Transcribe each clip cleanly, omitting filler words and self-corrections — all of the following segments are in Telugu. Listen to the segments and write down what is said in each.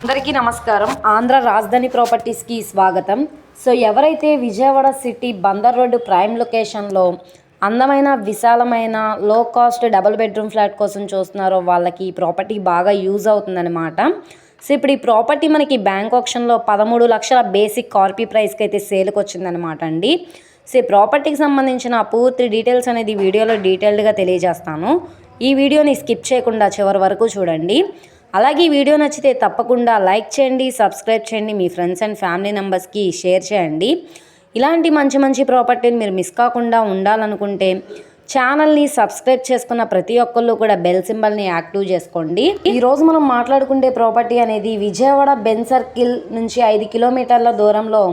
అందరికీ నమస్కారం. ఆంధ్ర రాజధాని ప్రాపర్టీస్కి స్వాగతం. సో ఎవరైతే Vijayawada city Bandar road prime లొకేషన్లో అందమైన విశాలమైన లో కాస్ట్ డబుల్ బెడ్రూమ్ ఫ్లాట్ కోసం చూస్తున్నారో వాళ్ళకి ఈ ప్రాపర్టీ బాగా యూజ్ అవుతుందన్నమాట. సో ఇప్పుడు ఈ ప్రాపర్టీ మనకి బ్యాంక్ ఆప్షన్లో 13 లక్షల బేసిక్ కార్పీ ప్రైస్కి అయితే సేల్కి వచ్చిందనమాట అండి. సో ఈ ప్రాపర్టీకి సంబంధించిన పూర్తి డీటెయిల్స్ అనేది వీడియోలో డీటెయిల్డ్గా తెలియజేస్తాను. ఈ వీడియోని స్కిప్ చేయకుండా చివరి వరకు చూడండి. అలాగే ఈ వీడియో నచ్చితే తప్పకుండా లైక్ చేయండి, సబ్స్క్రైబ్ చేయండి, మీ ఫ్రెండ్స్ అండ్ ఫ్యామిలీ మెంబర్స్కి షేర్ చేయండి. ఇలాంటి మంచి మంచి ప్రాపర్టీని మీరు మిస్ కాకుండా ఉండాలనుకుంటే ఛానల్ని సబ్స్క్రైబ్ చేసుకున్న ప్రతి ఒక్కళ్ళు కూడా బెల్ సింబల్ని యాక్టివ్ చేసుకోండి. ఈరోజు మనం మాట్లాడుకుంటే ప్రాపర్టీ అనేది విజయవాడ బెన్ సర్కిల్ నుంచి 5 కిలోమీటర్ల దూరంలో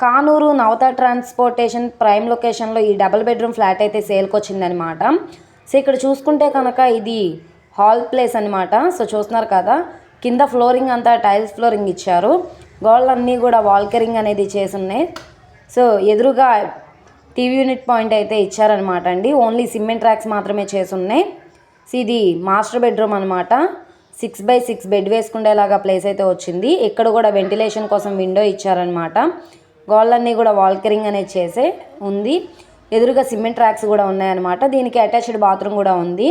కానూరు నవత ట్రాన్స్పోర్టేషన్ ప్రైమ్ లొకేషన్లో ఈ డబుల్ బెడ్రూమ్ ఫ్లాట్ అయితే సేల్కి వచ్చిందనమాట. సో ఇక్కడ చూసుకుంటే కనుక ఇది హాల్ ప్లేస్ అనమాట. సో చూస్తున్నారు కదా, కింద ఫ్లోరింగ్ అంతా టైల్స్ ఫ్లోరింగ్ ఇచ్చారు. గోడలన్నీ కూడా వాల్కరింగ్ అనేది చేసి ఉన్నాయి. సో ఎదురుగా టీవీ యూనిట్ పాయింట్ అయితే ఇచ్చారనమాట అండి. ఓన్లీ సిమెంట్ ర్యాక్స్ మాత్రమే చేసి ఉన్నాయి. సో ఇది మాస్టర్ బెడ్రూమ్ అనమాట. 6x6 బెడ్ వేసుకునేలాగా ప్లేస్ అయితే వచ్చింది. ఇక్కడ కూడా వెంటిలేషన్ కోసం విండో ఇచ్చారనమాట. గోడలన్నీ కూడా వాల్కరింగ్ అనేది చేసే ఉంది. ఎదురుగా సిమెంట్ ర్యాక్స్ కూడా ఉన్నాయన్నమాట. దీనికి అటాచ్డ్ బాత్రూమ్ కూడా ఉంది.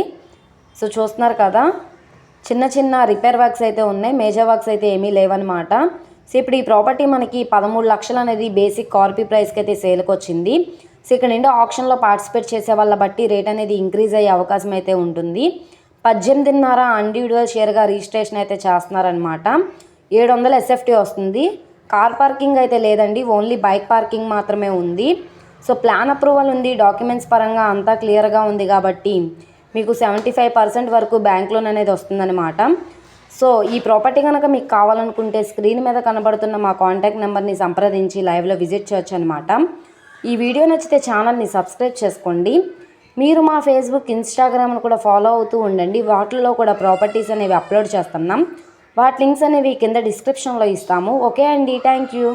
సో చూస్తున్నారు కదా, చిన్న చిన్న రిపేర్ వర్క్స్ అయితే ఉన్నాయి, మేజర్ వర్క్స్ అయితే ఏమీ లేవన్నమాట. సో ఇప్పుడు ఈ ప్రాపర్టీ మనకి 13 లక్షలు అనేది బేసిక్ కార్పీ ప్రైస్కి అయితే సేల్కి వచ్చింది. సో ఇక్కడ నుండి ఆప్షన్లో పార్టిసిపేట్ చేసే వాళ్ళ బట్టి రేట్ అనేది ఇంక్రీజ్ అయ్యే అవకాశం అయితే ఉంటుంది. 18.5 ఇండివిజువల్ షేర్గా రిజిస్ట్రేషన్ అయితే చేస్తున్నారనమాట. 700 SFT వస్తుంది. కార్ పార్కింగ్ అయితే లేదండి, ఓన్లీ బైక్ పార్కింగ్ మాత్రమే ఉంది. సో ప్లాన్ అప్రూవల్ ఉంది, డాక్యుమెంట్స్ పరంగా అంతా క్లియర్గా ఉంది కాబట్టి మీకు 75% వరకు బ్యాంక్ లోన్ అనేది వస్తుందన్నమాట. సో ఈ ప్రాపర్టీ కనుక మీకు కావాలనుకుంటే స్క్రీన్ మీద కనబడుతున్న మా కాంటాక్ట్ నెంబర్ని సంప్రదించి లైవ్లో విజిట్ చేయొచ్చు అనమాట. ఈ వీడియో నచ్చితే ఛానల్ని సబ్స్క్రైబ్ చేసుకోండి. మీరు మా ఫేస్బుక్, ఇన్స్టాగ్రామ్ను కూడా ఫాలో అవుతూ ఉండండి. వాటిల్లో కూడా ప్రాపర్టీస్ అనేవి అప్లోడ్ చేస్తున్నాం. వాటి లింక్స్ అనేవి కింద డిస్క్రిప్షన్లో ఇస్తాము. ఓకే అండి, థ్యాంక్ యూ.